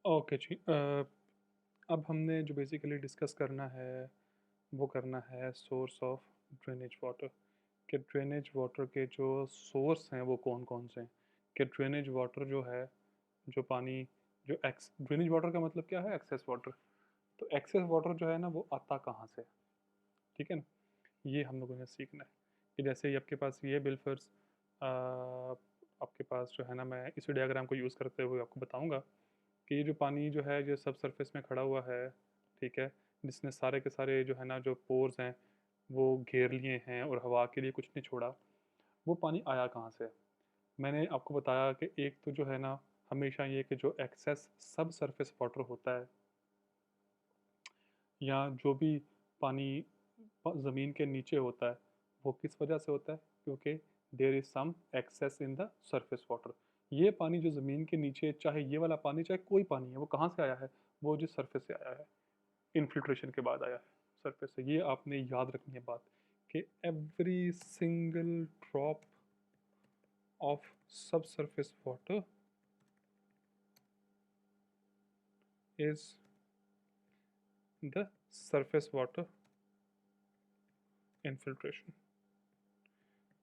Okay जी। अब हमने जो बेसिकली डिस्कस करना है वो करना है सोर्स ऑफ ड्रेनेज वाटर। कि ड्रेनेज वाटर के जो सोर्स हैं वो कौन कौन से हैं। कि ड्रेनेज वाटर जो है, जो पानी, जो एक्स ड्रेनेज वाटर का मतलब क्या है? Excess water. तो एक्सेस वाटर जो है ना वो आता कहाँ से? ठीक है ना, ये हम लोगों ने सीखना है। कि जैसे ही आपके पास ये बिलफर्स, आपके पास जो है ना, मैं इसी डायग्राम को यूज़ करते हुए आपको बताऊंगा कि ये जो पानी जो है जो सब सरफेस में खड़ा हुआ है, ठीक है, जिसने सारे के सारे जो है ना जो पोर्स हैं वो घेर लिए हैं और हवा के लिए कुछ नहीं छोड़ा, वो पानी आया कहाँ से? मैंने आपको बताया कि एक तो जो है ना, हमेशा ये कि जो एक्सेस सब सरफेस वाटर होता है या जो भी पानी ज़मीन के नीचे होता है, वो किस वजह से होता है? क्योंकि there is some excess in the surface water. ये पानी जो ज़मीन के नीचे, चाहे ये वाला पानी चाहे कोई पानी है, वो कहाँ से आया है? वो जो सरफेस से आया है, इन्फिल्ट्रेशन के बाद आया है सरफेस से। ये आपने याद रखनी है बात कि एवरी सिंगल ड्रॉप ऑफ सब surface water is the surface water infiltration.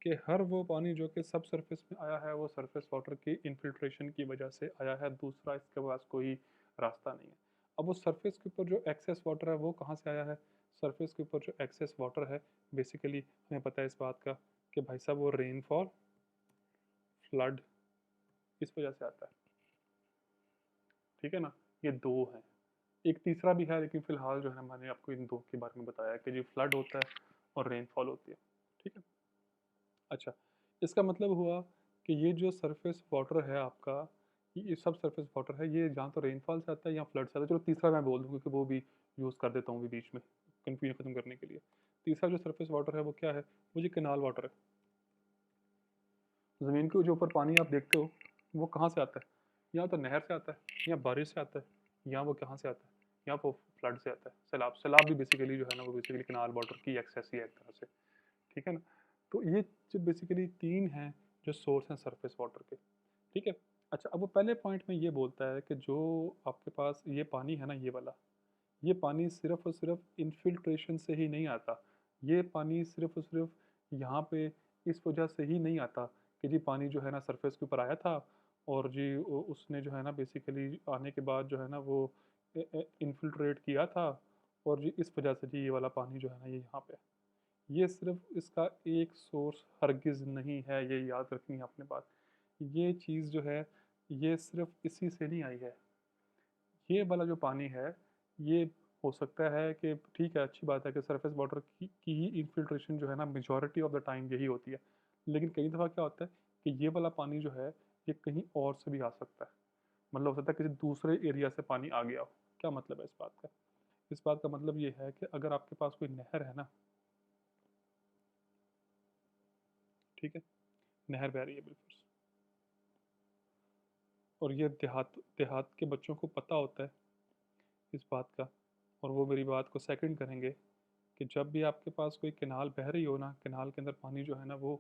कि हर वो पानी जो कि सब सरफेस में आया है वो सरफेस वाटर की इन्फिल्ट्रेशन की वजह से आया है, दूसरा इसके पास कोई रास्ता नहीं है। अब वो सरफेस के ऊपर जो एक्सेस वाटर है वो कहाँ से आया है? सरफेस के ऊपर जो एक्सेस वाटर है, बेसिकली हमें पता है इस बात का कि भाई साहब वो रेनफॉल, फ्लड, इस वजह से आता है। ठीक है ना, ये दो हैं। एक तीसरा भी है लेकिन फिलहाल जो है मैंने आपको इन दो के बारे में बताया कि जो फ्लड होता है और रेनफॉल होती है। ठीक है। अच्छा, इसका मतलब हुआ कि ये जो सरफेस वाटर है आपका, ये सब सरफेस वाटर है, ये जहाँ तो रेनफॉल से आता है या फ्लड से आता है। चलो तीसरा मैं बोल दूँ क्योंकि वो भी यूज़ कर देता हूँ भी बीच में, कंफ्यूजन खत्म करने के लिए। तीसरा जो सरफेस वाटर है वो क्या है? वो जो कैनाल वाटर है। ज़मीन के जो ऊपर पानी आप देखते हो वो कहाँ से आता है? या तो नहर से आता है, या बारिश से आता है, या वो कहाँ से आता है, या वो फ्लड से आता है। सैलाब, सैलाब भी बेसिकली जो है ना वो बेसिकली कैनाल वाटर की एक्सेस ही है एक तरह से। ठीक है ना। तो ये जो बेसिकली तीन हैं जो सोर्स हैं सरफेस वाटर के। ठीक है। अच्छा, अब वो पहले पॉइंट में ये बोलता है कि जो आपके पास ये पानी है ना, ये वाला, ये पानी सिर्फ और सिर्फ इन्फिल्ट्रेशन से ही नहीं आता। ये पानी सिर्फ और सिर्फ यहाँ पे इस वजह से ही नहीं आता कि जी पानी जो है ना सरफेस के ऊपर आया था और जी उसने जो है ना बेसिकली आने के बाद जो है ना वो इन्फिल्ट्रेट किया था, और जी इस वजह से जी ये वाला पानी जो है ना ये यहाँ पे है। ये सिर्फ इसका एक सोर्स हरगिज़ नहीं है, ये याद रखनी है आपने बात। ये चीज़ जो है ये सिर्फ इसी से नहीं आई है। ये वाला जो पानी है, ये हो सकता है कि ठीक है, अच्छी बात है कि सरफेस वाटर की ही इन्फिल्ट्रेशन जो है ना मेजॉरिटी ऑफ द टाइम यही होती है। लेकिन कई दफ़ा क्या होता है कि ये वाला पानी जो है ये कहीं और से भी आ सकता है। मतलब हो सकता है किसी दूसरे एरिया से पानी आ गया हो। क्या मतलब है इस बात का? इस बात का मतलब ये है कि अगर आपके पास कोई नहर है ना, ठीक है, नहर बह रही है बिल्कुल, और ये देहात देहात के बच्चों को पता होता है इस बात का, और वो मेरी बात को सेकंड करेंगे कि जब भी आपके पास कोई कैनाल बह रही हो ना, कैनाल के अंदर पानी जो है ना वो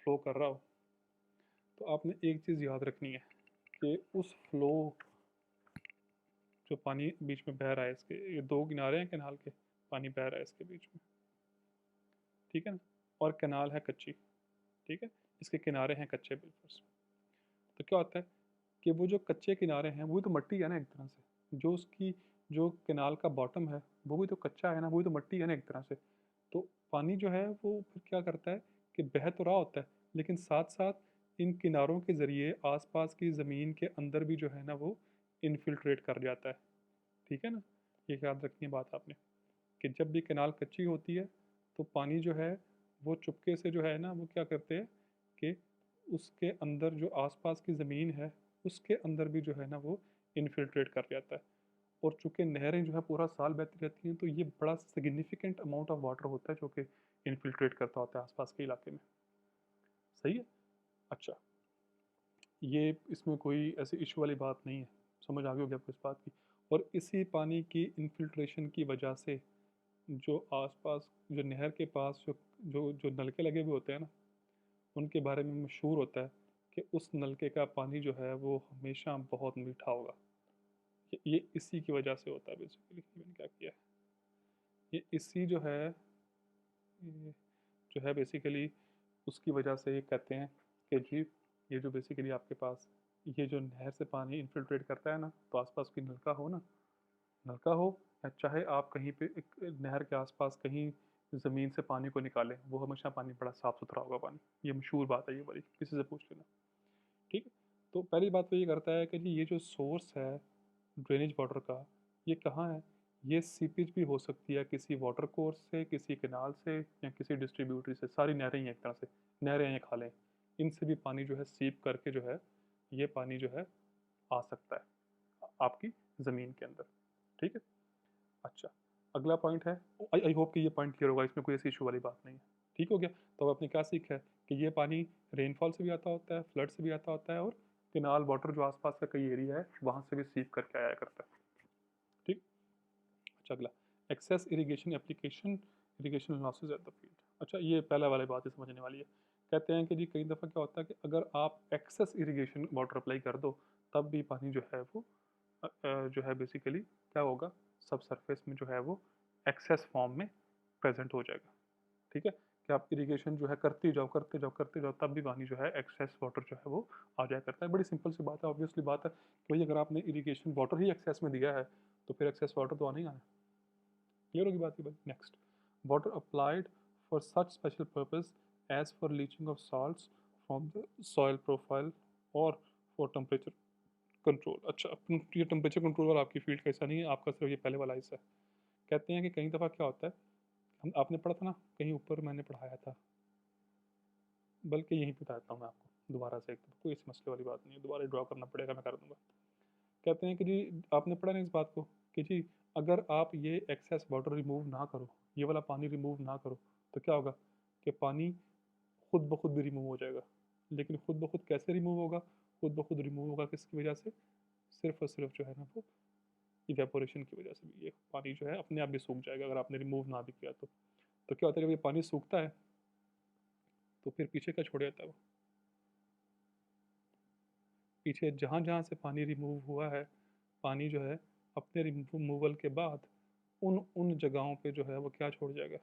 फ्लो कर रहा हो, तो आपने एक चीज़ याद रखनी है कि उस फ्लो, जो पानी बीच में बह रहा है, इसके ये दो किनारे हैं कैनाल के, पानी बह रहा है इसके बीच में, ठीक है ना, और कैनाल है कच्ची, ठीक है, इसके किनारे हैं कच्चे बिल्कुल। तो क्या होता है कि वो जो कच्चे किनारे हैं वो तो मिट्टी है ना एक तरह से, जो उसकी जो कैनाल का बॉटम है वो भी तो कच्चा है ना, वो भी तो मिट्टी है ना एक तरह से। तो पानी जो है वो फिर क्या करता है कि बह तो रहा होता है, लेकिन साथ साथ इन किनारों के ज़रिए आसपास की ज़मीन के अंदर भी जो है ना वो इनफिल्ट्रेट कर जाता है। ठीक है ना, ये याद रखनी है बात आपने कि जब भी कैनाल कच्ची होती है तो पानी जो है वो चुपके से जो है ना वो क्या करते हैं कि उसके अंदर जो आसपास की ज़मीन है उसके अंदर भी जो है ना वो इनफिल्ट्रेट कर जाता है। और चूंकि नहरें जो है पूरा साल बहती रहती हैं तो ये बड़ा सिग्निफिकेंट अमाउंट ऑफ वाटर होता है जो कि इनफिल्ट्रेट करता होता है आसपास के इलाके में। सही है। अच्छा, ये इसमें कोई ऐसी इशू वाली बात नहीं है, समझ आ गई होगी आपको इस बात की। और इसी पानी की इनफिल्ट्रेशन की वजह से जो आसपास जो नहर के पास जो जो जो नलके लगे हुए होते हैं ना, उनके बारे में मशहूर होता है कि उस नलके का पानी जो है वो हमेशा बहुत मीठा होगा। ये इसी की वजह से होता है बेसिकली। मैंने क्या किया है, ये इसी जो है, ये जो है बेसिकली उसकी वजह से ये कहते हैं कि जी ये जो बेसिकली आपके पास ये जो नहर से पानी इनफिल्ट्रेट करता है ना, तो आसपास कोई नलका हो ना, नलका हो या चाहे आप कहीं पे एक नहर के आसपास कहीं ज़मीन से पानी को निकालें, वो हमेशा पानी बड़ा साफ़ सुथरा होगा पानी। ये मशहूर बात है ये वाली, किसी से पूछ लेना। ठीक है। तो पहली बात तो ये करता है कि जी ये जो सोर्स है ड्रेनेज वाटर का, ये कहाँ है? ये सीपेज भी हो सकती है किसी वाटर कोर्स से, किसी कैनाल से या किसी डिस्ट्रीब्यूटरी से। सारी नहरें ही हैं एक तरह से, नहरें हैं खालें, इनसे भी पानी जो है सीप करके जो है ये पानी जो है आ सकता है आपकी ज़मीन के अंदर। ठीक है। अच्छा, अगला पॉइंट है, आई आई होप कि ये पॉइंट क्लियर होगा, इसमें कोई ऐसी इशू वाली बात नहीं है। ठीक हो गया? तो अब आपने क्या सीखा है कि ये पानी रेनफॉल से भी आता होता है, फ्लड से भी आता होता है और केनाल वाटर जो आसपास का कई एरिया है वहाँ से भी सीप करके आया करता है। ठीक। अच्छा, अगला, excess irrigation application, irrigation losses at the field. अच्छा, ये पहला वाली बात है समझने वाली है। कहते हैं कि जी कई दफ़ा क्या होता है कि अगर आप एक्सेस इरिगेशन वाटर अप्लाई कर दो, तब भी पानी जो है वो जो है बेसिकली क्या होगा, सब सरफेस में जो है वो एक्सेस फॉर्म में प्रेजेंट हो जाएगा। ठीक है, कि आप इरिगेशन जो है करते जाओ करते जाओ करते जाओ, तब भी पानी जो है एक्सेस वाटर जो है वो आ जाया करता है। बड़ी सिंपल सी बात है, ऑब्वियसली बात है कि भाई अगर आपने इरिगेशन वाटर ही एक्सेस में दिया है तो फिर एक्सेस वाटर तो आना ही आना है। क्लियर होगी बात की भाई। Next, water applied for such special purpose as for leaching of salts from the soil profile और फॉर टेम्परेचर कंट्रोल। अच्छा, ये टेम्परेचर कंट्रोल वाला आपकी फील्ड का हिस्सा नहीं है, आपका सिर्फ ये पहले वाला हिस्सा है। कहते हैं कि कई दफ़ा क्या होता है, हम आपने पढ़ा था ना कहीं ऊपर, मैंने पढ़ाया था, बल्कि यहीं पे बताता हूँ मैं आपको दोबारा से, एक तो कोई इस मसले वाली बात नहीं है, दोबारा ड्रॉ करना पड़ेगा, मैं कर दूंगा। कहते हैं कि जी आपने पढ़ा नहीं इस बात को कि जी अगर आप ये एक्सेस वाटर रिमूव ना करो, ये वाला पानी रिमूव ना करो, तो क्या होगा कि पानी खुद ब खुद भी रिमूव हो जाएगा। लेकिन खुद ब खुद कैसे रिमूव होगा? खुद ब खुद रिमूव होगा किसकी वजह से? सिर्फ और सिर्फ जो है ना वो इवेपोरेशन की वजह से भी ये पानी जो है अपने आप भी सूख जाएगा, अगर आपने रिमूव ना भी किया तो। तो क्या होता है, जब ये पानी सूखता है तो फिर पीछे क्या छोड़ जाता है वो? पीछे जहाँ जहाँ से पानी रिमूव हुआ है, पानी जो है अपने रिमूवल के बाद उन उन जगहों पे जो है वो क्या छोड़ जाएगा?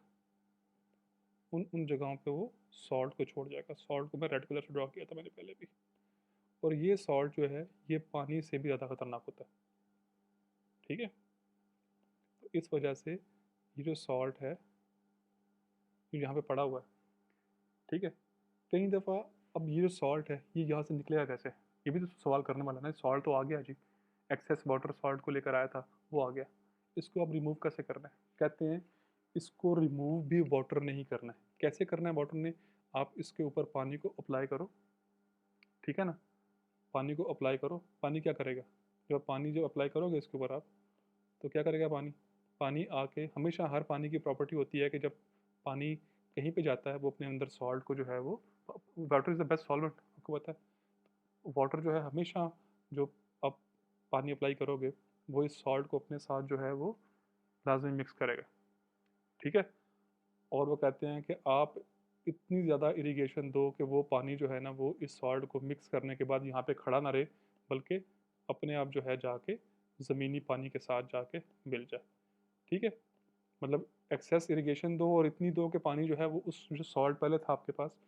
उन उन जगहों पे वो सॉल्ट को छोड़ जाएगा। सॉल्ट को मैं रेड कलर से ड्रॉ किया था मैंने पहले भी। और ये सॉल्ट जो है ये पानी से भी ज़्यादा खतरनाक होता है। ठीक है। तो इस वजह से ये जो सॉल्ट है ये यहाँ पे पड़ा हुआ है। ठीक है। कई दफ़ा अब ये जो सॉल्ट है ये यहाँ से निकलेगा कैसे? ये भी तो सवाल करने वाला ना। सॉल्ट तो आ गया जी, एक्सेस वाटर सॉल्ट को लेकर आया था, वो आ गया। इसको अब रिमूव कैसे करना है? कहते हैं इसको रिमूव भी वाटर नहीं करना है। कैसे करना है वाटर ने? आप इसके ऊपर पानी को अप्लाई करो। ठीक है ना? पानी को अप्लाई करो। पानी क्या करेगा? जब पानी जब अप्लाई करोगे इसके ऊपर आप, तो क्या करेगा पानी? पानी आके हमेशा हर पानी की प्रॉपर्टी होती है कि जब पानी कहीं पे जाता है वो अपने अंदर सॉल्ट को जो है वो, water is the best solvent, आपको पता है। वाटर जो है हमेशा, जो आप पानी अप्लाई करोगे वो इस सॉल्ट को अपने साथ जो है वो लाजमी मिक्स करेगा। ठीक है। और वो कहते हैं कि आप इतनी ज़्यादा इरिगेशन दो कि वो पानी जो है ना वो इस सॉल्ट को मिक्स करने के बाद यहाँ पे खड़ा ना रहे, बल्कि अपने आप जो है जाके ज़मीनी पानी के साथ जाके मिल जाए। ठीक है। मतलब एक्सेस इरिगेशन दो और इतनी दो कि पानी जो है वो उस जो सॉल्ट पहले था आपके पास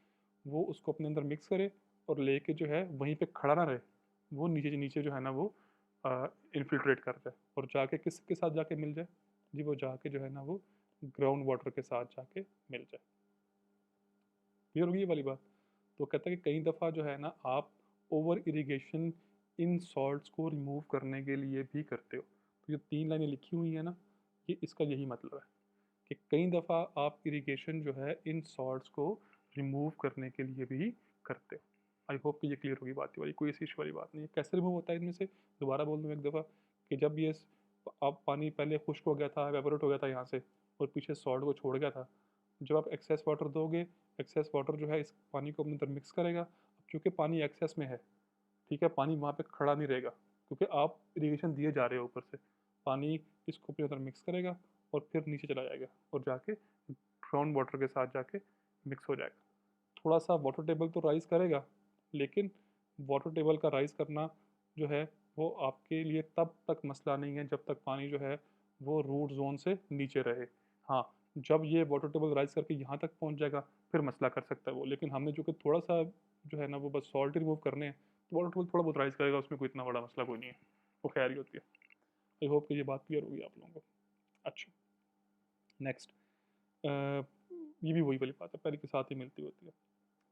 वो उसको अपने अंदर मिक्स करे और लेके जो है वहीं पे खड़ा ना रहे, वो नीचे नीचे जो है ना वो इन्फिल्ट्रेट कर जाए और जाके किसके साथ जाके मिल जाए? जी वो जाके जो है ना वो ग्राउंड वाटर के साथ जाके मिल जाए। क्लियर होगी ये वाली बात? तो कहता है कि कई दफ़ा जो है ना आप ओवर इरिगेशन इन सॉल्ट्स को रिमूव करने के लिए भी करते हो। तो ये 3 लाइनें लिखी हुई हैं ना, ये इसका यही मतलब है कि कई दफ़ा आप इरिगेशन जो है इन सॉल्ट्स को रिमूव करने के लिए भी करते हो। आई होप कि ये क्लियर होगी बात, ये वाली कोई ऐसी इशू वाली बात नहीं है। कैसे रिमूव होता है इनमें से? दोबारा बोल दूँ एक दफ़ा कि जब ये आप पानी पहले खुश्क हो गया था, एवेपोरेट हो गया था यहाँ से और पीछे सॉल्ट को छोड़ गया था, जब आप एक्सेस वाटर दोगे, एक्सेस वाटर जो है इस पानी को अपने अंदर मिक्स करेगा। अब चूँकि पानी एक्सेस में है, ठीक है, पानी वहाँ पे खड़ा नहीं रहेगा क्योंकि आप इरिगेशन दिए जा रहे हो ऊपर से। पानी इसको अपने अंदर मिक्स करेगा और फिर नीचे चला जाएगा और जाके ग्राउंड वाटर के साथ जाके मिक्स हो जाएगा। थोड़ा-सा वाटर टेबल तो राइज़ करेगा, लेकिन वाटर टेबल का राइज़ करना जो है वो आपके लिए तब तक मसला नहीं है जब तक पानी जो है वो रूट ज़ोन से नीचे रहे। हाँ, जब ये वाटर टेबल राइज़ करके यहाँ तक पहुँच जाएगा, फिर मसला कर सकता है वो। लेकिन हमने जो कि थोड़ा-सा जो है ना वो बस सॉल्ट रिमूव करने हैं, तो वाटर टेबल थोड़ा बहुत राइज़ करेगा, उसमें कोई इतना बड़ा मसला कोई नहीं है। वो खैर ही होती है। आई होप कि ये बात क्लियर होगी आप लोगों को। अच्छा, नेक्स्ट ये भी वही वाली बात है, पहले के साथ ही मिलती होती है।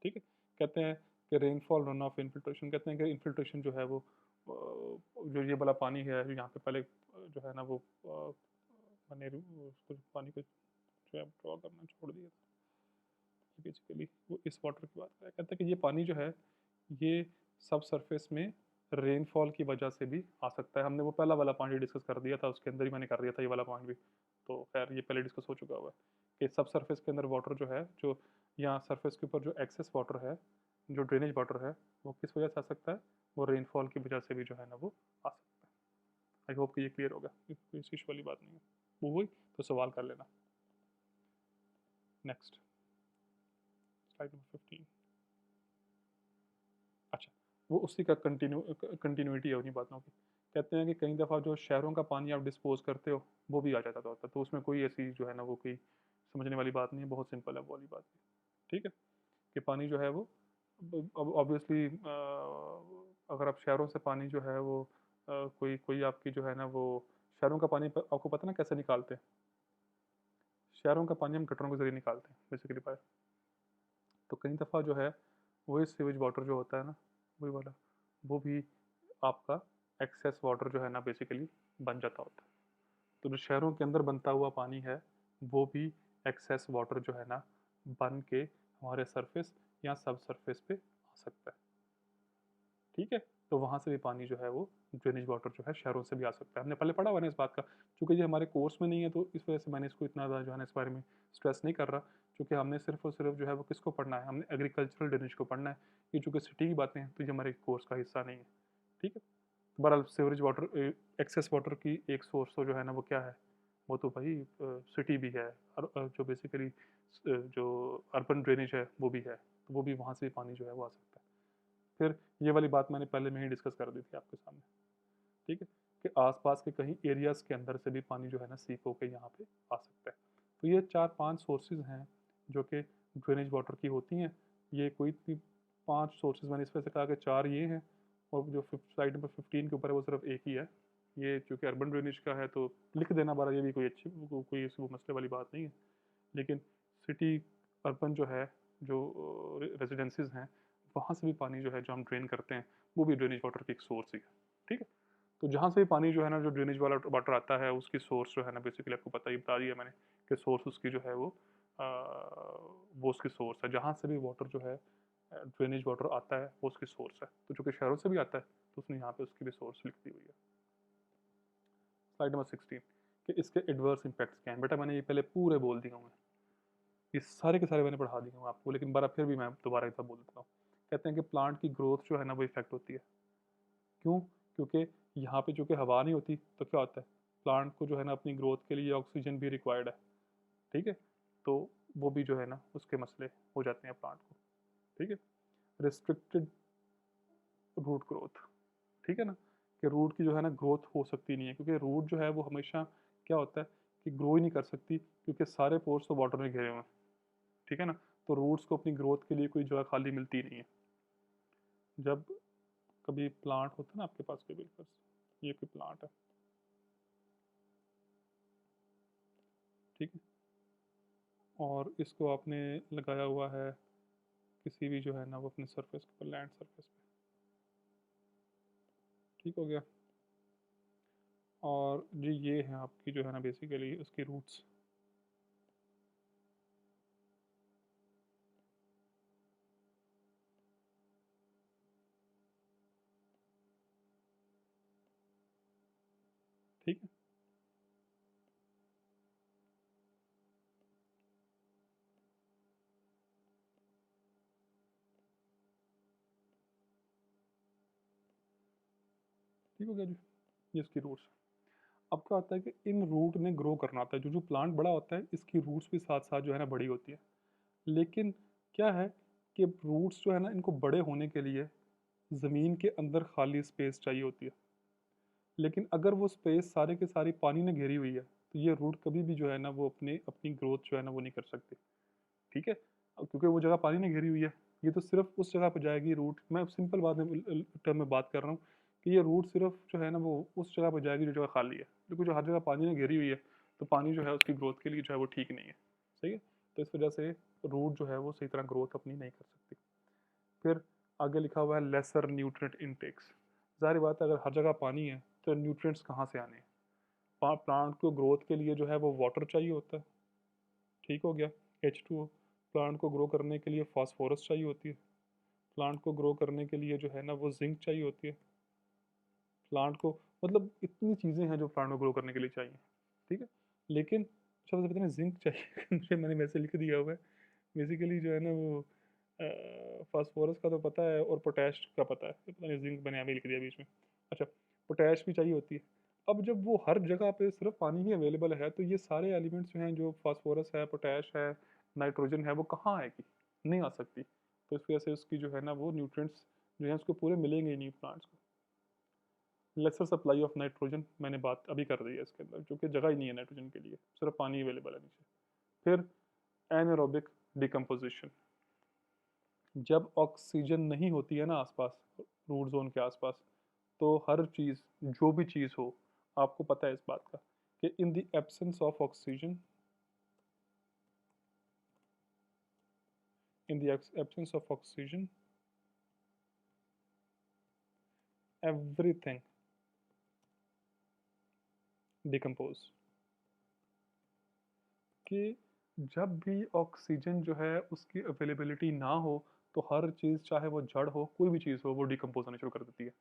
ठीक है? कहते हैं कि रेनफॉल, रन ऑफ, इन्फिल्ट्रेशन। कहते हैं कि इन्फिल्ट्रेशन जो है वो जो ये वाला पानी है जो यहाँ पे पहले जो है ना वो मैंने उसको पानी को जो है ड्रॉ करना छोड़ दिया था। बेसिकली वो इस वाटर की बात कर रहा है। कहता है कि ये पानी जो है ये सब सरफेस में रेनफॉल की वजह से भी आ सकता है। हमने वो पहला वाला पॉइंट डिस्कस कर दिया था, उसके अंदर ही मैंने कर दिया था ये वाला पॉइंट भी। तो खैर ये पहले डिस्कस हो चुका हुआ है कि सब सरफेस के अंदर वाटर जो है, जो यहाँ सरफेस के ऊपर जो एक्सेस वाटर है, जो ड्रेनेज वाटर है, वो किस वजह से आ सकता है? वो रेनफॉल की वजह से भी जो है ना वो आ सकता है। आई होप कि ये क्लियर होगा, कोई इशू वाली बात नहीं है। वो हुई तो सवाल कर लेना। Next slide number 15। अच्छा, वो उसी का कंटिन्यूटी है उन्हीं बातों की। कहते हैं कि कई दफ़ा जो शहरों का पानी आप डिस्पोज करते हो वो भी आ जाता होता है, तो उसमें कोई ऐसी जो है ना वो कोई समझने वाली बात नहीं है, बहुत सिंपल है वो वाली बात भी। ठीक है? कि पानी जो है वो अब ऑब्वियसली अगर आप शहरों से पानी जो है वो कोई कोई आपकी जो है ना वो शहरों का पानी आपको पता ना कैसे निकालते हैं? शहरों का पानी हम गटरों के ज़रिए निकालते हैं बेसिकली बाय। तो कई दफ़ा जो है वही सीवेज वाटर जो होता है ना, वही वाला, वो भी आपका एक्सेस वाटर जो है ना बेसिकली बन जाता होता है। तो जो शहरों के अंदर बनता हुआ पानी है वो भी एक्सेस वाटर जो है ना बन के हमारे सरफेस या सब सरफेस पे आ सकता है। ठीक है? तो वहाँ से भी पानी जो है वो ड्रेनेज वाटर जो है शहरों से भी आ सकता है। हमने पहले पढ़ा हुआ है ना इस बात का, चूँकि ये हमारे कोर्स में नहीं है तो इस वजह से मैंने इसको इतना ज़्यादा जो है ना इस बारे में स्ट्रेस नहीं कर रहा, क्योंकि हमने सिर्फ़ और सिर्फ़ जो है वो किसको पढ़ना है, हमने एग्रीकल्चरल ड्रेनेज को पढ़ना है। ये चूँकि सिटी की बातें हैं तो ये हमारे कोर्स का हिस्सा नहीं है। ठीक है? तो बहरहाल सीवरेज वाटर एक्सेस वाटर की एक सोर्स तो जो है ना वो क्या है? वो तो भाई सिटी भी है और जो बेसिकली जो अर्बन ड्रेनेज है वो भी है। तो वो भी वहाँ से भी पानी जो है वो आ सकता है। फिर ये वाली बात मैंने पहले में ही डिस्कस कर दी थी आपके सामने। ठीक है? कि आसपास के कहीं एरियाज़ के अंदर से भी पानी जो है ना सीप होके यहाँ पे आ सकता है। तो ये 4-5 सोर्सेज़ हैं जो कि ड्रेनेज वाटर की होती हैं। ये कोई भी 5 सोर्सेज़ मैंने इस वजह से कहा कि 4 ये हैं और जो स्लाइड नंबर 15 के ऊपर है वो सिर्फ एक ही है। ये चूँकि अर्बन ड्रेनेज का है तो लिख देना बारा, ये भी कोई अच्छी कोई इस वो मसले वाली बात नहीं है। लेकिन सिटी अर्बन जो है, जो रेजिडेंसीज़ हैं, वहाँ से भी पानी जो है जो हम ड्रेन करते हैं वो भी ड्रेनेज वाटर की एक सोर्स ही है। ठीक है? तो जहाँ से भी पानी जो है ना जो ड्रेनेज वाला वाटर आता है उसकी सोर्स जो है ना बेसिकली आपको बता दिया मैंने कि सोर्स उसकी जो है वो उसकी सोर्स है। जहाँ से भी वाटर जो है ड्रेनेज वाटर आता है वो उसकी सोर्स है। तो चूँकि शहरों से भी आता है तो उसने यहाँ पे उसकी भी सोर्स लिख दी हुई है। स्लाइड नंबर 16 कि इसके एडवर्स इम्पैक्ट्स क्या हैं। बेटा मैंने ये पहले पूरे बोल दिए हुए हैं, ये सारे के सारे मैंने पढ़ा दिए हूँ आपको, लेकिन बार फिर भी मैं दोबारा एक बार बोल देता हूँ। कहते हैं कि प्लांट की ग्रोथ जो है ना वो इफेक्ट होती है। क्यों? क्योंकि यहाँ पे चूँकि हवा नहीं होती तो क्या होता है, प्लांट को जो है ना अपनी ग्रोथ के लिए ऑक्सीजन भी रिक्वायर्ड है। ठीक है? तो वो भी जो है ना उसके मसले हो जाते हैं प्लांट को। ठीक है? Restricted root growth. ठीक है ना? कि रूट की जो है ना ग्रोथ हो सकती नहीं है, क्योंकि रूट जो है वो हमेशा क्या होता है कि ग्रो ही नहीं कर सकती, क्योंकि सारे पोर्स तो वाटर में घिरे हुए हैं। ठीक है ना? तो रूट्स को अपनी ग्रोथ के लिए कोई जगह खाली मिलती नहीं है। जब कभी प्लांट होता है ना आपके पास, कोई बिल्कुल ये कोई प्लांट है, ठीक है, और इसको आपने लगाया हुआ है किसी भी जो है ना वो अपने सरफेस के ऊपर, लैंड सरफेस पे, ठीक हो गया। और जी ये है आपकी जो है ना बेसिकली उसकी रूट्स। ठीक है? ठीक हो गया जी, ये इसकी रूट्स। अब क्या होता है कि इन रूट ने ग्रो करना होता है, जो जो प्लांट बड़ा होता है इसकी रूट्स भी साथ साथ जो है ना बड़ी होती है। लेकिन क्या है कि रूट्स जो है ना इनको बड़े होने के लिए ज़मीन के अंदर खाली स्पेस चाहिए होती है। लेकिन अगर वो स्पेस सारे के सारी पानी ने घेरी हुई है तो ये रूट कभी भी जो है ना वो अपने अपनी ग्रोथ जो है ना वो नहीं कर सकती। ठीक है, क्योंकि वो जगह पानी ने घेरी हुई है। ये तो सिर्फ उस जगह पर जाएगी रूट, मैं सिंपल बात में टर्म में बात कर रहा हूँ कि ये रूट सिर्फ जो है ना वो उस जगह पर जाएगी जो जगह खाली है, क्योंकि जो हर जगह पानी ने घेरी हुई है तो पानी जो है उसकी ग्रोथ के लिए जो है वो ठीक नहीं है। सही है, तो इस वजह से रूट जो है वो सही तरह ग्रोथ अपनी नहीं कर सकती। फिर आगे लिखा हुआ है लेसर न्यूट्रिएंट इनटेक्स। ज़ाहिर बात है अगर हर जगह पानी है तो न्यूट्रिएंट्स कहाँ से आने हैं? प्लांट को ग्रोथ के लिए जो है वो वाटर चाहिए होता है। ठीक हो गया, H2O। प्लांट को ग्रो करने के लिए फास्फोरस चाहिए होती है। प्लांट को ग्रो करने के लिए जो है ना वो जिंक चाहिए होती है। प्लांट को मतलब इतनी चीज़ें हैं जो प्लांट को ग्रो करने के लिए चाहिए। ठीक है, लेकिन अच्छा मुझे पता नहीं जिंक चाहिए मुझे, मैंने वैसे लिख दिया हुआ है। बेसिकली जो है ना वो फास्फोरस का तो पता है और पोटैश का पता है, पता नहीं जिंक मैंने अभी लिख दिया बीच में। अच्छा, पोटैश भी चाहिए होती है। अब जब वो हर जगह पे सिर्फ पानी ही अवेलेबल है तो ये सारे एलिमेंट्स जो हैं, जो फास्फोरस है, पोटैश है, नाइट्रोजन है, वो कहाँ आएगी? नहीं आ सकती। तो इस वजह से उसकी जो है ना वो न्यूट्रिएंट्स जो है उसको पूरे मिलेंगे ही नहीं प्लांट्स को। लेसर सप्लाई ऑफ नाइट्रोजन मैंने बात अभी कर दी है इसके अंदर, जो कि जगह ही नहीं है नाइट्रोजन के लिए, सिर्फ पानी अवेलेबल है नीचे। फिर एनारोबिक डिकम्पोजिशन। जब ऑक्सीजन नहीं होती है ना आसपास, रूट जोन के आसपास, तो हर चीज़, जो भी चीज़ हो, आपको पता है इस बात का कि in the absence of oxygen, in the absence of oxygen everything decompose. कि जब भी ऑक्सीजन जो है उसकी अवेलेबिलिटी ना हो तो हर चीज़, चाहे वो जड़ हो, कोई भी चीज़ हो, वो डिकम्पोज होना शुरू कर देती है।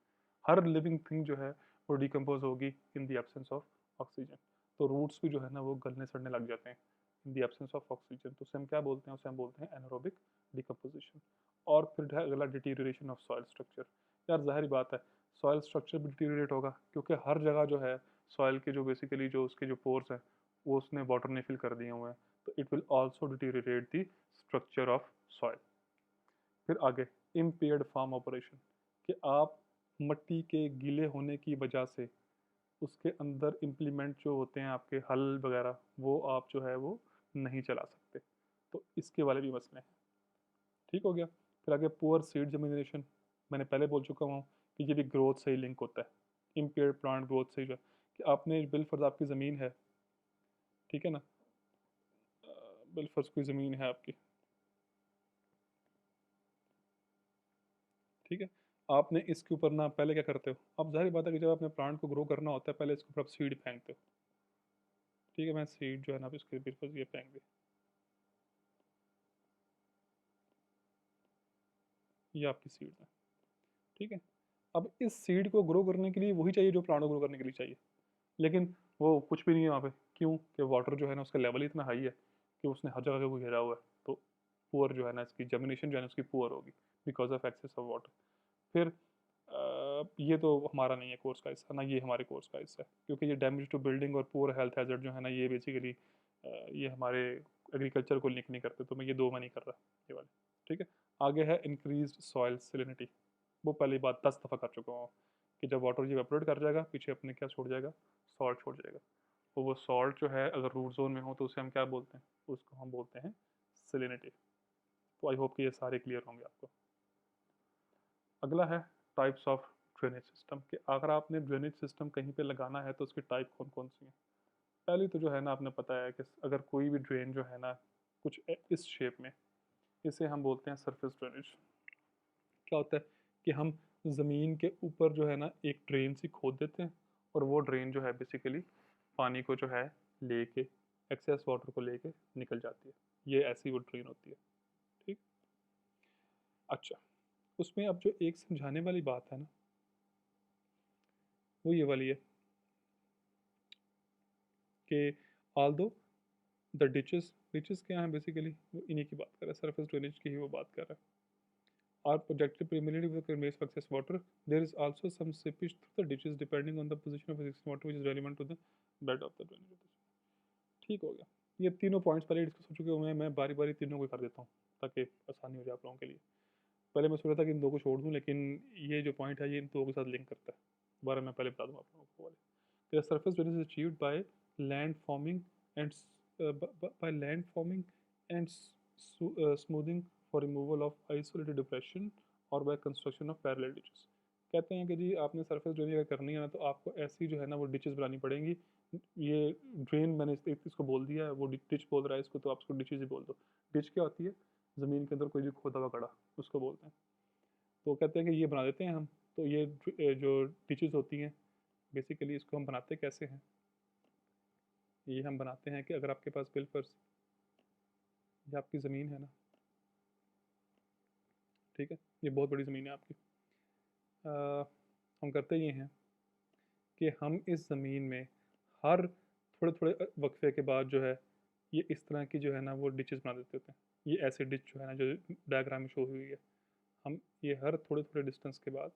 हर लिविंग थिंग जो है वो डिकम्पोज होगी in the absence of oxygen. तो रूट्स भी जो है ना वो गलने सड़ने लग जाते हैं in the absence of oxygen. तो उसे हम क्या बोलते हैं? उसे हम बोलते हैं एनारोबिक डिकम्पोजिशन। और फिर है अगला डिटीरिएशन ऑफ सॉइल स्ट्रक्चर। यार जाहिर बात है सॉइल स्ट्रक्चर भी डिटीरिएट होगा, क्योंकि हर जगह जो है सॉइल के जो बेसिकली जो उसके जो पोर्स हैं वो उसने वाटर ने फिल कर दिए हुए हैं, तो it will also deteriorate the structure of soil. फिर आगे इम्पेयर्ड फार्म ऑपरेशन, कि आप मट्टी के गीले होने की वजह से उसके अंदर इम्प्लीमेंट जो होते हैं आपके हल वगैरह, वो आप जो है वो नहीं चला सकते। तो इसके वाले भी मसले हैं। ठीक हो गया। फिर आगे पुअर सीड जर्मिनेशन, मैंने पहले बोल चुका हूँ कि ये भी ग्रोथ से ही लिंक होता है। इम्पेयर्ड प्लांट ग्रोथ से ही जो है, कि आपने बिलफर्ज आपकी ज़मीन है, ठीक है ना, बिलफर्ज कोई ज़मीन है आपकी, ठीक है, आपने इसके ऊपर ना पहले क्या करते हो, आप जाहिर बात है कि जब अपने प्लांट को ग्रो करना होता है पहले इसके ऊपर आप सीड फेंकते हो। ठीक है, मैं सीड जो है ना आप इसके बिलफर्ज ये फेंक दे, ये आपकी सीड है। ठीक है, अब इस सीड को ग्रो करने के लिए वही चाहिए जो प्लांट को ग्रो करने के लिए चाहिए, लेकिन वो कुछ भी नहीं है वहाँ पे। क्यों? कि वाटर जो है ना उसका लेवल ही इतना हाई है कि उसने हर जगह को घेरा हुआ है। तो पुअर जो है ना इसकी जर्मिनेशन जो है ना उसकी पुअर होगी because of excess of water. फिर ये तो हमारा नहीं है कोर्स का हिस्सा, ना ये हमारे कोर्स का हिस्सा है, क्योंकि ये डैमेज टू बिल्डिंग और पुअर हेल्थ हैजर्ड जो है ना ये बेसिकली ये हमारे एग्रीकल्चर को लिंक नहीं करते, तो मैं ये दो में नहीं कर रहा ये वाले। ठीक है, आगे है इंक्रीज सॉइल सलिनिटी। वो पहली बात 10 दफ़ा कर चुका हूँ कि जब वाटर ये वेपोरेट कर जाएगा पीछे अपने क्या छोड़ जाएगा, सॉल्ट छोड़ जाएगा। तो वो सॉल्ट जो है अगर रूट जोन में हो तो उसे हम क्या बोलते हैं? उसको हम बोलते हैं सलिनिटी। तो आई होप कि ये सारे क्लियर होंगे आपको। अगला है टाइप्स ऑफ ड्रेनेज सिस्टम, कि अगर आपने ड्रेनेज सिस्टम कहीं पे लगाना है तो उसकी टाइप कौन कौन सी है। पहली तो जो है ना आपने पता है कि अगर कोई भी ड्रेन जो है ना कुछ इस शेप में, इसे हम बोलते हैं सरफेस ड्रेनेज। क्या होता है कि हम ज़मीन के ऊपर जो है ना एक ड्रेन सी खोद देते हैं और वो ड्रेन जो है बेसिकली पानी को जो है लेके, एक्सेस वाटर को लेके निकल जाती है। ये ऐसी वो ड्रेन होती है। ठीक। अच्छा, उसमें अब जो एक समझाने वाली बात है ना वो ये वाली है कि ऑल दो द डिचेस, डिचेस क्या है बेसिकली, वो इन्हीं की बात कर रहा है, सरफेस ड्रेनेज की ही वो बात कर रहा है। Are projected primarily with conveys excess water. There is also some seepage through the ditches depending on the position of existing water which is relevant to the bed of the drainage. ठीक हो गया। ये तीनों points पहले discuss हो चुके हुए हैं, मैं बारी बारी तीनों को कर देता हूँ ताकि आसानी हो जाए आप लोगों के लिए। पहले मैं सोच रहा था कि इन दो को छोड़ दूँ, लेकिन ये जो पॉइंट है ये इन दो के साथ लिंक करता है। दोबारा मैं पहले बता दूँ आप लोगों को वाले। The surface drainage is achieved by land forming and by land forming and smoothing for removal of isolated depression or by construction of parallel ditches। कहते हैं कि जी आपने सरफेस ड्रेनिंग अगर करनी है ना तो आपको ऐसी जो है ना वो डिचेस बनानी पड़ेंगी। ये ड्रेन मैंने इसको बोल दिया है, वो डिच बोल रहा है इसको, तो आप इसको डिचेस ही बोल दो। डिच क्या होती है? ज़मीन के अंदर कोई भी खोदा हुआ गड्ढा, उसको बोलते हैं। तो कहते हैं कि ये बना देते हैं हम। तो ये जो डिचेस होती हैं बेसिकली इसको हम बनाते कैसे हैं? ये हम बनाते हैं कि अगर आपके पास बिलफर्स ये आपकी ज़मीन है ना, ठीक है, ये बहुत बड़ी ज़मीन है आपकी। हम करते ये हैं कि हम इस ज़मीन में हर थोड़े थोड़े वक्फे के बाद जो है ये इस तरह की जो है ना वो डिचेस बना देते होते हैं। ये ऐसे डिच जो है ना जो डायग्राम में शो हुई है, हम ये हर थोड़े थोड़े डिस्टेंस के बाद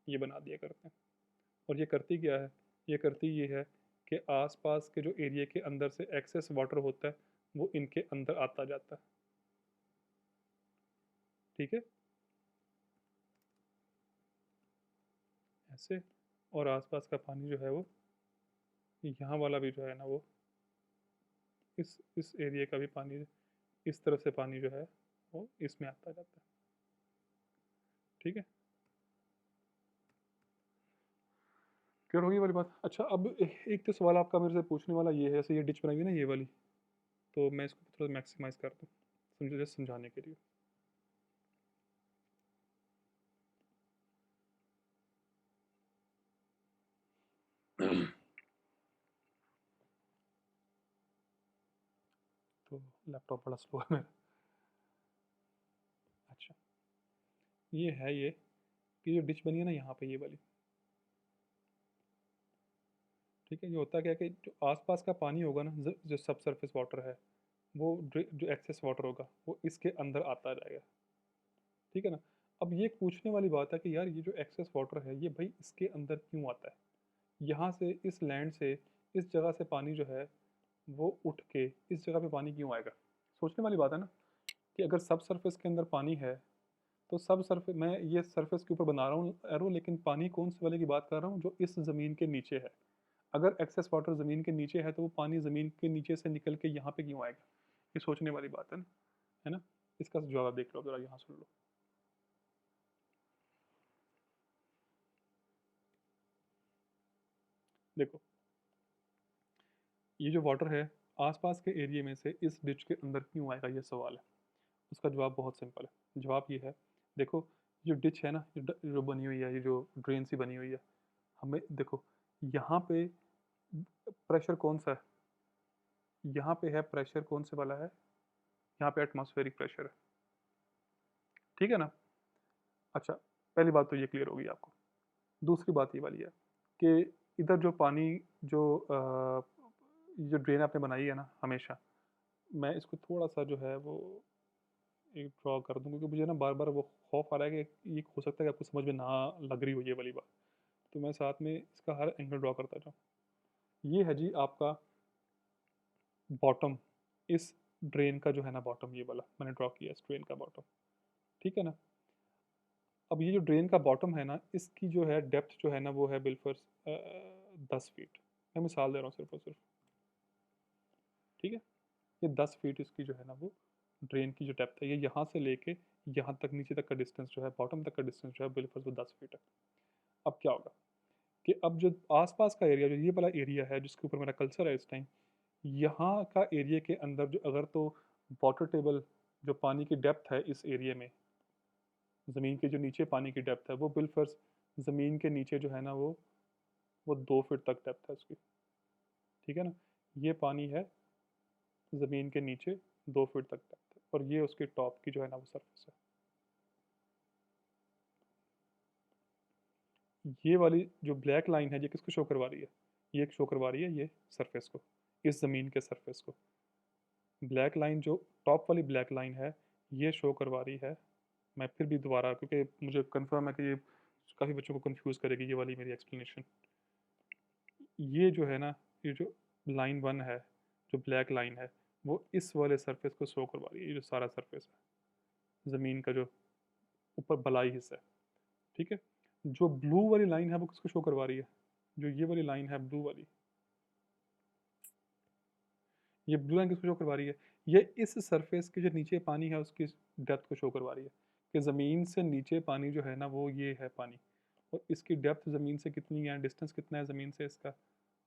ये बना दिया करते हैं। और ये करती क्या है? ये करती ये है कि आसपास के जो एरिया के अंदर से एक्सेस वाटर होता है वो इनके अंदर आता जाता है। ठीक है, ऐसे। और आसपास का पानी जो है वो यहाँ वाला भी जो है ना वो इस एरिया का भी पानी इस तरफ से पानी जो है वो इसमें आता जाता है। ठीक है, क्लियर होगी वाली बात? अच्छा, अब एक तो सवाल आपका मेरे से पूछने वाला ये है, जैसे ये डिच बनाई हुई है ना ये वाली, तो मैं इसको थोड़ा मैक्सिमाइज कर दूँ समझो, जैसे समझाने के लिए। तो लैपटॉप बड़ा स्लो है मेरा। अच्छा, ये है ये कि जो डिच बनी है ना यहाँ पे ये वाली, ठीक है, ये होता क्या है कि जो आसपास का पानी होगा ना, जो सब सरफेस वाटर है वो जो एक्सेस वाटर होगा वो इसके अंदर आता जाएगा। ठीक है ना? अब ये एक पूछने वाली बात है कि यार ये जो एक्सेस वाटर है ये भाई इसके अंदर क्यों आता है? यहाँ से इस लैंड से इस जगह से पानी जो है वो उठ के इस जगह पे पानी क्यों आएगा? सोचने वाली बात है ना कि अगर सब सरफेस के अंदर पानी है तो सब सरफेस, मैं ये सरफेस के ऊपर बना रहा हूँ एरो, लेकिन पानी कौन से वाले की बात कर रहा हूँ? जो इस ज़मीन के नीचे है। अगर एक्सेस वाटर ज़मीन के नीचे है तो वो पानी ज़मीन के नीचे से निकल के यहाँ पे क्यों आएगा? ये सोचने वाली बात है ना, है ना? इसका जवाब देख लो जरा, यहाँ सुन लो। देखो, ये जो वाटर है आसपास के एरिया में से इस डिच के अंदर क्यों आएगा, ये सवाल है। उसका जवाब बहुत सिंपल है। जवाब ये है, देखो जो डिच है ना, जो बनी हुई है, ये जो ड्रेन सी बनी हुई है, हमें देखो यहाँ पे प्रेशर कौन सा है? यहाँ पे है प्रेशर कौन से वाला है? यहाँ पे एटमॉस्फेरिक प्रेशर है। ठीक है ना? अच्छा, पहली बात तो ये क्लियर होगी आपको। दूसरी बात ये वाली है कि इधर जो पानी जो जो ड्रेन आपने बनाई है ना, हमेशा मैं इसको थोड़ा सा जो है वो एक ड्रॉ कर दूँ, क्योंकि मुझे ना बार बार वो खौफ आ रहा है कि ये हो सकता है कि आपको समझ में ना लग रही हो ये वाली बात। तो मैं साथ में इसका हर एंगल ड्रॉ करता जाऊँ। ये है जी आपका बॉटम, इस ड्रेन का जो है ना बॉटम, ये वाला मैंने ड्रॉ किया इस ड्रेन का बॉटम। ठीक है ना? अब ये जो ड्रेन का बॉटम है ना, इसकी जो है डेप्थ जो है ना वो है बिल्फर्स 10 फीट। मैं मिसाल दे रहा हूँ सिर्फ और सिर्फ। ठीक है, ये 10 फीट इसकी जो है ना वो ड्रेन की जो डेप्थ है, ये यहाँ से लेके यहाँ तक नीचे तक का डिस्टेंस जो है, बॉटम तक का डिस्टेंस जो है बिल्फर्स वो 10 फीट है। अब क्या होगा कि अब जो आसपास का एरिया, जो ये वाला एरिया है जिसके ऊपर मेरा कल्सर है इस टाइम, यहाँ का एरिया के अंदर जो अगर तो वाटर टेबल, जो पानी की डेप्थ है इस एरिया में, ज़मीन के जो नीचे पानी की डेप्थ है वो बिलफर्स ज़मीन के नीचे जो है ना वो 2 फीट तक डेप्थ है उसकी। ठीक है ना? ये पानी है ज़मीन के नीचे 2 फीट तक डेप्थ है, और ये उसके टॉप की जो है ना वो सरफेस है। ये वाली जो ब्लैक लाइन है ये किसको शो करवा रही है? ये शो करवा रही है ये सरफेस को, इस ज़मीन के सरफेस को। ब्लैक लाइन जो टॉप वाली ब्लैक लाइन है ये शो करवा रही है, मैं फिर भी दोबारा, क्योंकि मुझे कंफर्म है कि ये काफ़ी बच्चों को कंफ्यूज करेगी ये वाली मेरी एक्सप्लेनेशन। ये जो है ना, ये जो लाइन 1 है, जो ब्लैक लाइन है, वो इस वाले सरफेस को शो करवा रही है, ये जो सारा सरफेस है ज़मीन का जो ऊपर बलाई हिस्सा है। ठीक है, जो ब्लू वाली लाइन है वो किसको शो करवा रही है? जो ये वाली लाइन है ब्लू वाली, ये ब्लू लाइन किसको शो करवा रही है? ये इस सरफेस के जो नीचे पानी है उसकी डेप्थ को शो करवा रही है कि ज़मीन से नीचे पानी जो है ना वो ये है पानी, और इसकी डेप्थ ज़मीन से कितनी है, डिस्टेंस कितना है ज़मीन से इसका,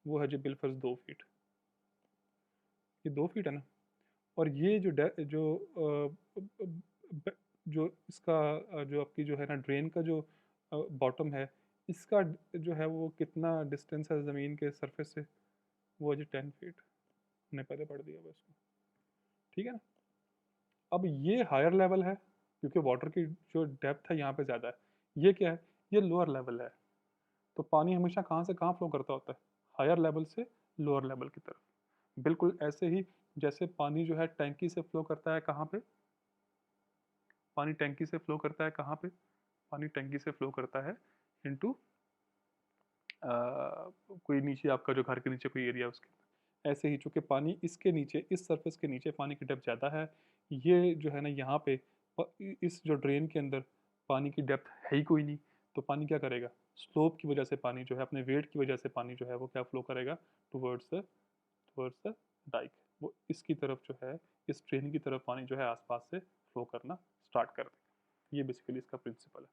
वो है जी बिलफर्ज 2 फीट। ये 2 फीट है ना। और ये जो जो जो इसका जो आपकी जो है ना ड्रेन का जो बॉटम है, इसका जो है वो कितना डिस्टेंस है ज़मीन के सरफेस से, वो है जी 10 फीट। हमने पहले पढ़ दिया बस। ठीक है ना। अब ये हायर लेवल है क्योंकि वाटर की जो डेप्थ है यहाँ पे ज़्यादा है। ये क्या है? ये लोअर लेवल है। तो पानी हमेशा कहाँ से कहाँ फ्लो करता होता है? हायर लेवल से लोअर लेवल की तरफ। बिल्कुल ऐसे ही जैसे पानी जो है टैंकी से फ्लो करता है कहाँ पे? पानी टैंकी से फ्लो करता है कहाँ पे? पानी टैंकी से फ्लो करता है इनटू कोई नीचे आपका जो घर के नीचे कोई एरिया है उसके अंदर। ऐसे ही चूंकि पानी इसके नीचे इस सरफेस के नीचे पानी की डेप्थ ज़्यादा है, ये जो है ना यहाँ पे इस जो ड्रेन के अंदर पानी की डेप्थ है ही कोई नहीं, तो पानी क्या करेगा? स्लोप की वजह से पानी जो है, अपने वेट की वजह से पानी जो है वो क्या फ्लो करेगा? Towards the dike. वो इसकी तरफ जो है, इस ड्रेन की तरफ पानी जो है आसपास से फ्लो करना स्टार्ट कर देगा। ये बेसिकली इसका प्रिंसिपल है।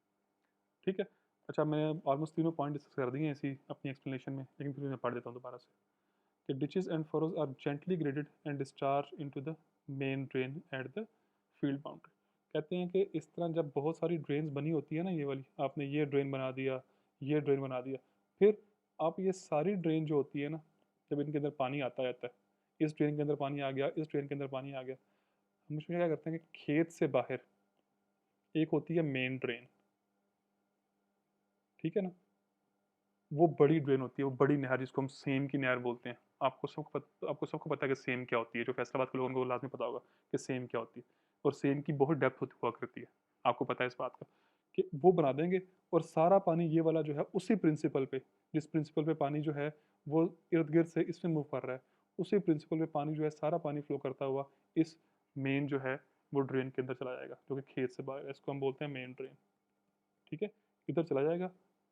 ठीक है। अच्छा, मैंने ऑलमोस्ट तीनों पॉइंट डिस्कस कर दिए हैं इसी अपनी एक्सप्लेनेशन में, लेकिन फिर मैं पढ़ देता हूँ दोबारा से कि ditches and furrows are gently graded and discharge into the main drain at the field boundary। कहते हैं कि इस तरह जब बहुत सारी ड्रेन्स बनी होती है ना, ये वाली आपने ये ड्रेन बना दिया, ये ड्रेन बना दिया, फिर आप ये सारी ड्रेन जो होती है ना, जब इनके अंदर पानी आता जाता है, इस ड्रेन के अंदर पानी आ गया, इस ड्रेन के अंदर पानी आ गया, हम इसमें क्या करते हैं कि खेत से बाहर एक होती है मेन ड्रेन। ठीक है ना। वो बड़ी ड्रेन होती है, वो बड़ी नहर जिसको हम सेम की नहर बोलते हैं। आपको सबको पता है कि सेम क्या होती है, जो फैसलाबाद के लोगों को लाजमी पता होगा कि सेम क्या होती है। और सेम की बहुत डेप्थ होती हुआ करती है, आपको पता है इस बात का, कि वो बना देंगे और सारा पानी ये वाला जो है उसी प्रिंसिपल पे, जिस प्रिंसिपल पे पानी जो है वो इर्द गिर्द से इसमें मूव कर रहा है, उसी प्रिंसिपल पे पानी जो है सारा पानी फ्लो करता हुआ इस मेन जो है वो ड्रेन के अंदर चला जाएगा, जो कि खेत से बाहर है। इसको हम बोलते हैं मेन ड्रेन। ठीक है। इधर चला जाएगा।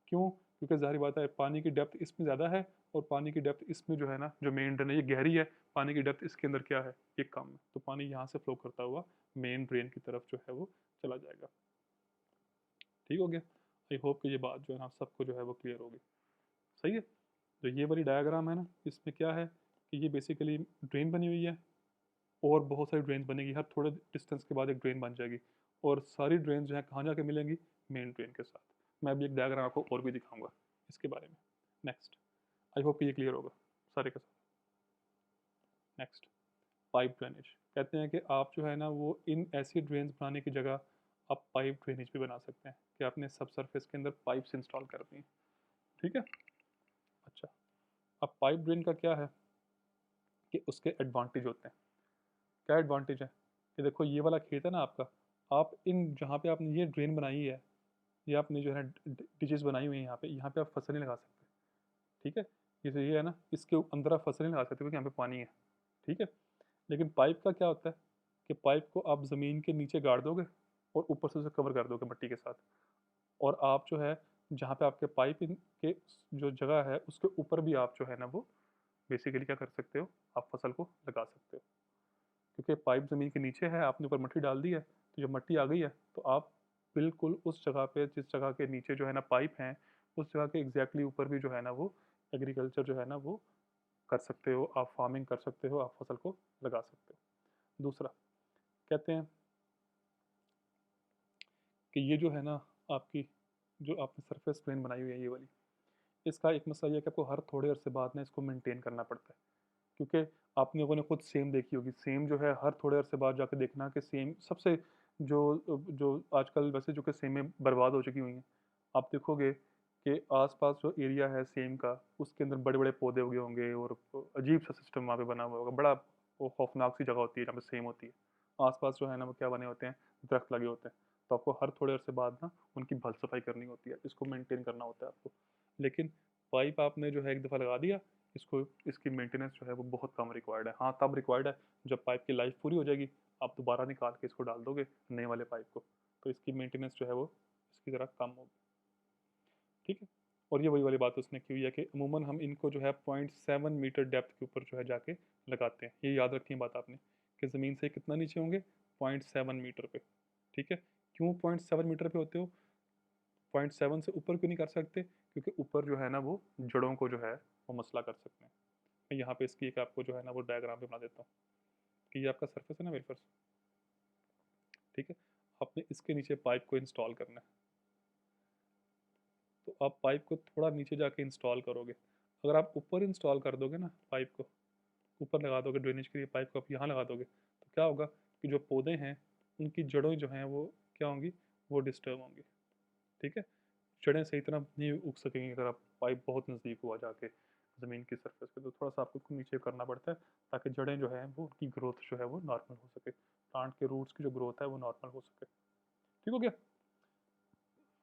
क्यों? क्योंकि ज़ाहिर बात है पानी की डेप्थ इसमें ज़्यादा है, और पानी की डेप्थ इसमें जो है ना, जो मेन ड्रेन है ये गहरी है, पानी की डेप्थ इसके अंदर क्या है, ये कम है, तो पानी यहाँ से फ्लो करता हुआ मेन ड्रेन की तरफ जो है वो चला जाएगा। ठीक हो गया। आई होप कि ये बात जो है ना आप सबको जो है वो क्लियर होगी। सही है। जो ये वाली डायग्राम है ना, इसमें क्या है कि ये बेसिकली ड्रेन बनी हुई है, और बहुत सारी ड्रेन बनेगी, हर थोड़े डिस्टेंस के बाद एक ड्रेन बन जाएगी, और सारी ड्रेन जो है कहाँ जाके मिलेंगी? मेन ड्रेन के साथ। मैं अभी एक डायग्राम आपको और भी दिखाऊंगा इसके बारे में। नेक्स्ट। आई होप कि ये क्लियर होगा सारे के साथ। Next, pipe drainage. कहते हैं कि आप जो है ना वो इन ऐसी ड्रेन्स बनाने की जगह आप पाइप ड्रेनेज भी बना सकते हैं, कि आपने सब सरफेस के अंदर पाइप्स इंस्टॉल कर दी हैं। ठीक है। अच्छा, अब पाइप ड्रेन का क्या है कि उसके एडवांटेज होते हैं। क्या एडवांटेज है? कि देखो ये वाला खेत है ना आपका, आप इन जहाँ पे आपने ये ड्रेन बनाई है, ये आपने जो है ना डिचेस बनाई हुई है, यहाँ पे आप फसल नहीं लगा सकते। ठीक है। जैसे ये है ना, इसके अंदर आप फसल नहीं लगा सकते क्योंकि यहाँ पे पानी है। ठीक है। लेकिन पाइप का क्या होता है कि पाइप को आप ज़मीन के नीचे गाड़ दोगे और ऊपर से उसे कवर कर दोगे मिट्टी के साथ, और आप जो है जहाँ पे आपके पाइप के जो जगह है उसके ऊपर भी आप जो है ना वो बेसिकली क्या कर सकते हो, आप फसल को लगा सकते हो। क्योंकि पाइप ज़मीन के नीचे है, आपने ऊपर मिट्टी डाल दी है, तो जब मिट्टी आ गई है तो आप बिल्कुल उस जगह पे, जिस जगह के नीचे जो है ना पाइप हैं, उस जगह के एग्जैक्टली ऊपर भी जो है ना वो एग्रीकल्चर जो है ना वो कर सकते हो, आप फार्मिंग कर सकते हो, आप फसल को लगा सकते हो। दूसरा, कहते हैं कि ये जो है ना आपकी, जो आपने सरफेस प्लेन बनाई हुई है ये वाली, इसका एक मसला ये है कि आपको हर थोड़े अरसे बाद ना इसको मेंटेन करना पड़ता है। क्योंकि आप लोगों ने खुद सेम देखी होगी, सेम जो है हर थोड़े अरसे बाद जाके देखना कि सेम सबसे जो जो आजकल वैसे जो कि सेमें बर्बाद हो चुकी हुई हैं, आप देखोगे कि आसपास जो एरिया है सेम का, उसके अंदर बड़े बड़े पौधे उगे होंगे, और अजीब सा सिस्टम वहाँ पे बना हुआ होगा, बड़ा वो खौफनाक सी जगह होती है जहाँ पे सेम होती है। आसपास जो है ना वो क्या बने होते हैं, दरख्त लगे होते हैं, तो आपको हर थोड़े अरसे बाद ना उनकी भल सफाई करनी होती है, इसको मेंटेन करना होता है आपको। लेकिन पाइप आपने जो है एक दफ़ा लगा दिया, इसको इसकी मेंटेनेंस जो है वो बहुत कम रिक्वायर्ड है। हाँ, तब रिक्वायर्ड है जब पाइप की लाइफ पूरी हो जाएगी, आप दोबारा निकाल के इसको डाल दोगे नए वाले पाइप को, तो इसकी मेंटेनेंस जो है वो इसकी ज़रा कम होगी। ठीक है। और ये वही वाली बात उसने की हुई है कि अमूमन हम इनको जो है 0.7 मीटर डेप्थ के ऊपर जो है जाके लगाते हैं। ये याद रखनी बात आपने कि ज़मीन से कितना नीचे होंगे, 0.7 मीटर पे। ठीक है। क्यों 0.7 मीटर पे होते हो, 0.7 से ऊपर क्यों नहीं कर सकते, क्योंकि ऊपर जो है ना वो जड़ों को जो है वो मसला कर सकते हैं। मैं यहाँ पे इसकी एक आपको जो है ना वो डायग्राम भी बना देता हूँ कि ये आपका सरफेस है ना वेफर्स। ठीक है। आपने इसके नीचे पाइप को इंस्टॉल करना है, तो आप पाइप को थोड़ा नीचे जाके इंस्टॉल करोगे। अगर आप ऊपर इंस्टॉल कर दोगे ना पाइप को, ऊपर लगा दोगे ड्रेनेज के लिए पाइप को आप यहाँ लगा दोगे, तो क्या होगा कि जो पौधे हैं उनकी जड़ें जो हैं वो क्या होंगी, वो डिस्टर्ब होंगी। ठीक है। जड़ें सही तरह नहीं उग सकेंगी अगर आप पाइप बहुत नज़दीक हुआ जाके ज़मीन की सरफेस के, तो थोड़ा सा आपको उसको नीचे करना पड़ता है ताकि जड़ें जो है वो उनकी ग्रोथ जो है वो नॉर्मल हो सके, प्लांट के रूट्स की जो ग्रोथ है वो नॉर्मल हो सके। ठीक हो गया।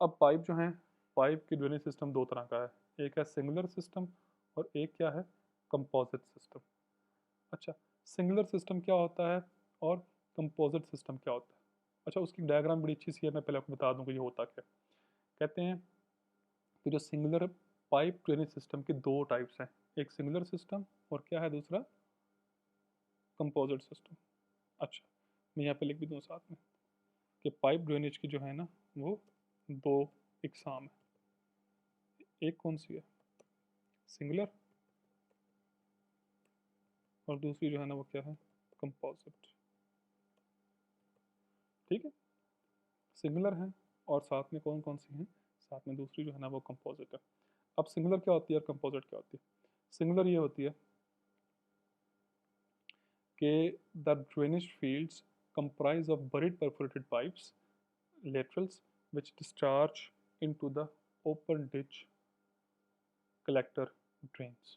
अब पाइप जो है, पाइप की ड्रेनेज सिस्टम दो तरह का है, एक है सिंगुलर सिस्टम और एक क्या है, कंपोजिट सिस्टम। अच्छा, सिंगुलर सिस्टम क्या होता है और कंपोजिट सिस्टम क्या होता है। अच्छा, उसकी डायग्राम बड़ी अच्छी सी है, मैं पहले आपको बता दूं कि ये होता क्या है। कहते हैं कि जो सिंगुलर पाइप ड्रेनेज सिस्टम के दो टाइप्स हैं, एक सिंगुलर सिस्टम और क्या है दूसरा, कंपोजिट सिस्टम। अच्छा, मैं यहाँ पे लिख भी दूँ साथ में कि पाइप ड्रेनेज की जो है ना वो दो इकसाम है। एक कौन सी है, सिंगुलर, और दूसरी जो है ना वो क्या है, कंपोजिट। ठीक है। सिंगुलर है और साथ में कौन कौन सी हैं, साथ में दूसरी जो है ना वो कंपोजिट है। अब सिंगुलर क्या होती है और कंपोजिट क्या होती है। सिंगुलर ये होती है कि the drainage fields comprise of buried perforated pipes laterals which discharge into the open ditch collector drains।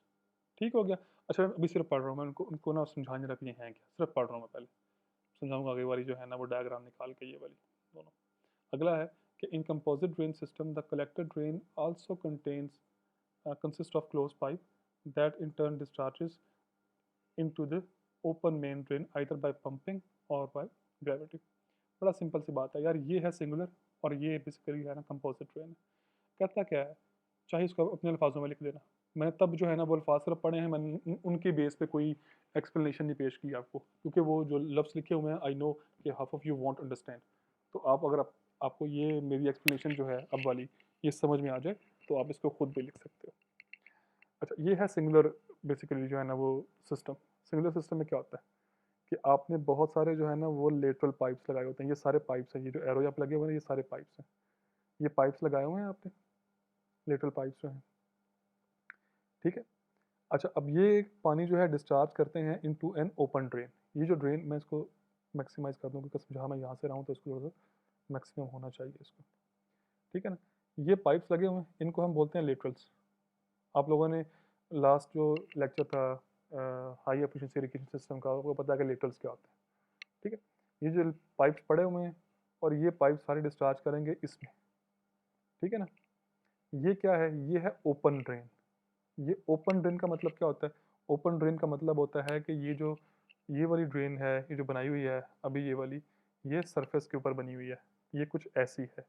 ठीक हो गया। अच्छा, मैं अभी सिर्फ पढ़ रहा हूँ, मैं उनको उनको ना समझाने लग ये हैं क्या, सिर्फ पढ़ रहा हूँ मैं, पहले समझाऊंगा अगली वाली जो है ना वो डायग्राम निकाल के ये वाली दोनों। अगला है कि इन composite drain system the collector drain also contains consist of closed pipe that in turn discharges into the open main drain either by pumping or by gravity। बड़ा सिंपल सी बात है यार, ये है सिंगुलर और ये बेसिकली है ना कंपोजिट ड्रेन है। कहता क्या है, चाहे इसको अपने अल्फाजों में लिख देना, मैंने तब जो है ना वो अल्फाज सिर्फ पढ़े हैं, मैंने उनके बेस पे कोई एक्सप्लेनेशन नहीं पेश की आपको, क्योंकि वो जो लफ्ज़ लिखे हुए हैं आई नो कि half of you want understand. तो आप अगर आपको ये मेरी एक्सप्लेनेशन जो है अब वाली ये समझ में आ जाए तो आप इसको खुद भी लिख सकते हो। अच्छा, ये है सिंगुलर बेसिकली जो है ना वो सिस्टम। सिंगुलर सिस्टम में क्या होता है कि आपने बहुत सारे जो है ना वो लेटरल पाइप्स लगाए होते हैं, ये सारे पाइप्स हैं, ये जो एरो यहाँ पे लगे हुए हैं ये सारे पाइप्स हैं, ये पाइप्स लगाए हुए हैं आपने, लेटरल पाइप्स जो हैं। ठीक है। अच्छा, अब ये पानी जो है डिस्चार्ज करते हैं इनटू एन ओपन ड्रेन। ये जो ड्रेन, मैं इसको मैक्सिमाइज कर दूँ क्योंकि जहाँ मैं यहाँ से रहा हूँ तो इसको थोड़ा सा मैक्सिमम होना चाहिए इसको। ठीक है ना। ये पाइप्स लगे हुए हैं, इनको हम बोलते हैं लेटरल्स। आप लोगों ने लास्ट जो लेक्चर था हाई एफिशिएंसी इरिगेशन सिस्टम का, आपको पता है कि लेटरल्स क्या होता है। ठीक है। ये जो पाइप्स पड़े हुए हैं और ये पाइप सारे डिस्चार्ज करेंगे इसमें। ठीक है ना। ये क्या है, ये है ओपन ड्रेन। ये ओपन ड्रेन का मतलब क्या होता है, ओपन ड्रेन का मतलब होता है कि ये जो ये वाली ड्रेन है, ये जो बनाई हुई है अभी ये वाली, ये सरफेस के ऊपर बनी हुई है, ये कुछ ऐसी है।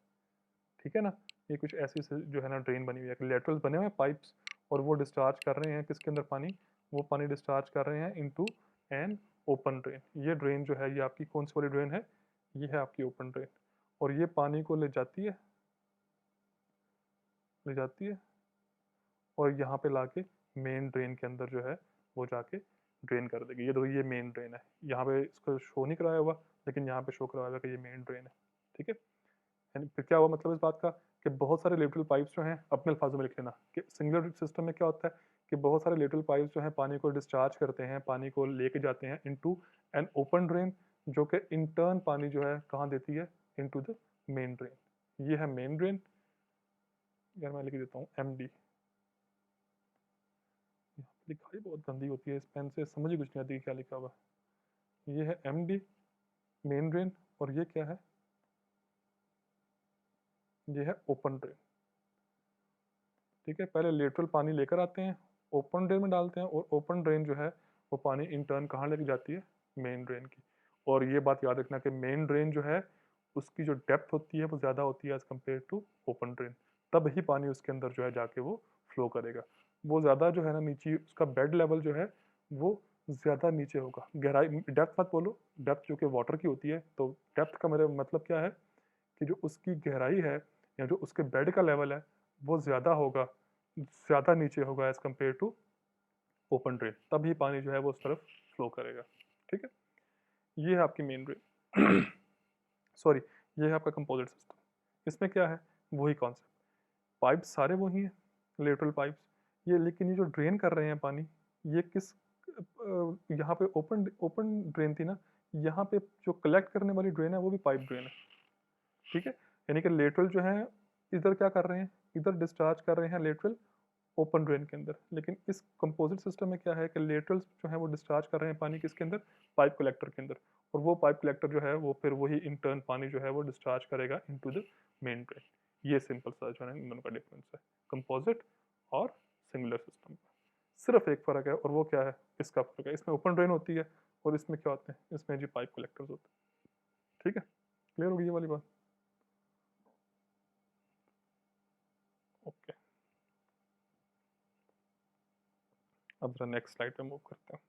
ठीक है ना। ये कुछ ऐसी जो है ना ड्रेन बनी हुई है, लेटरल्स बने हुए हैं पाइप्स, और वो डिस्चार्ज कर रहे हैं किसके अंदर पानी, वो पानी डिस्चार्ज कर रहे हैं इनटू एन ओपन ड्रेन। ये ड्रेन जो है ये आपकी कौन सी वाली ड्रेन है, ये है आपकी ओपन ड्रेन। और ये पानी को ले जाती है, ले जाती है और यहाँ पे लाके मेन ड्रेन के अंदर जो है वो जाके ड्रेन कर देगी। ये दो, ये मेन ड्रेन है, यहाँ पे इसको शो नहीं कराया हुआ लेकिन यहाँ पे शो कराया हुआ कि ये मेन ड्रेन है। ठीक है। यानी फिर क्या हुआ मतलब इस बात का कि बहुत सारे लेटरल पाइप्स जो हैं, अपने अल्फाजों में लिख लेना कि सिंगुलर सिस्टम में क्या होता है कि बहुत सारे लेटरल पाइप्स जो हैं पानी को डिस्चार्ज करते हैं, पानी को लेके जाते हैं इनटू एन ओपन ड्रेन, जो कि इंटर्न पानी जो है कहाँ देती है, इनटू द मेन ड्रेन। ये है मेन ड्रेन। यार मैं लिख देता हूँ एम डी, लिखाई बहुत गंदी होती है इस पेन से, समझ ही कुछ नहीं आती क्या लिखा हुआ है। ये है एम डी, मेन ड्रेन, और ये क्या है, ये है ओपन ड्रेन। ठीक है। पहले लेटरल पानी लेकर आते हैं, ओपन ड्रेन में डालते हैं, और ओपन ड्रेन जो है वो पानी इन टर्न कहाँ लेके जाती है, मेन ड्रेन की। और ये बात याद रखना कि मेन ड्रेन जो है उसकी जो डेप्थ होती है वो ज़्यादा होती है as compare to open drain. तब ही पानी उसके अंदर जो है जाके वो फ्लो करेगा। वो ज़्यादा जो है ना नीचे उसका बेड लेवल जो है वो ज़्यादा नीचे होगा। गहराई डेप्थ मत बोलो, डेप्थ जो कि वाटर की होती है, तो डेप्थ का मेरा मतलब क्या है कि जो उसकी गहराई है या जो उसके बेड का लेवल है वो ज़्यादा होगा, ज़्यादा नीचे होगा as compare to open drain, तभी पानी जो है वो उस तरफ फ्लो करेगा। ठीक है? ये है आपकी मेन ड्रेन। सॉरी, ये है आपका कंपोजिट सिस्टम। इसमें क्या है? वही कॉन्सेप्ट। पाइप्स सारे वही हैं, लेटरल पाइप्स। ये लेकिन ये जो ड्रेन कर रहे हैं पानी, ये किस यहाँ पे ओपन ओपन ड्रेन थी ना, यहाँ पे जो कलेक्ट करने वाली ड्रेन है वो भी पाइप ड्रेन है। ठीक है? यानी कि लेटरल जो है इधर क्या कर रहे हैं, इधर डिस्चार्ज कर रहे हैं लेटरल ओपन ड्रेन के अंदर। लेकिन इस कंपोजिट सिस्टम में क्या है कि लेटरल्स जो है वो डिस्चार्ज कर रहे हैं पानी किसके अंदर, पाइप कलेक्टर के अंदर। और वो पाइप कलेक्टर जो है वो फिर वही इन टर्न पानी जो है वो डिस्चार्ज करेगा इनटू द मेन ड्रेन। ये सिंपल सा जो है इन दोनों का डिफरेंस है, कंपोजिट और सिंगुलर सिस्टम का। सिर्फ एक फ़र्क है और वो क्या है, इसका फ़र्क है। इसमें ओपन ड्रेन होती है और इसमें क्या होते हैं, इसमें जी पाइप कलेक्टर्स होते हैं। ठीक है? क्लियर होगी ये वाली बात? ओके, अब जरा नेक्स्ट स्लाइड पे मूव करते हैं।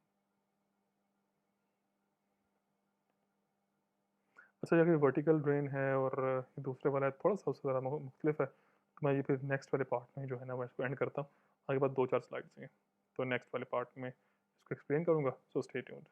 अच्छा, ये वर्टिकल ड्रेन है और दूसरे वाला है, थोड़ा सा उससे ज़रा मुख्तलिफ है, तो मैं ये फिर नेक्स्ट वाले पार्ट में जो है ना मैं इसको एंड करता हूँ। आगे बाद 2-4 स्लाइड्स हैं, तो नेक्स्ट वाले पार्ट में इसको एक्सप्लेन करूँगा, सो स्टे ट्यून्ड।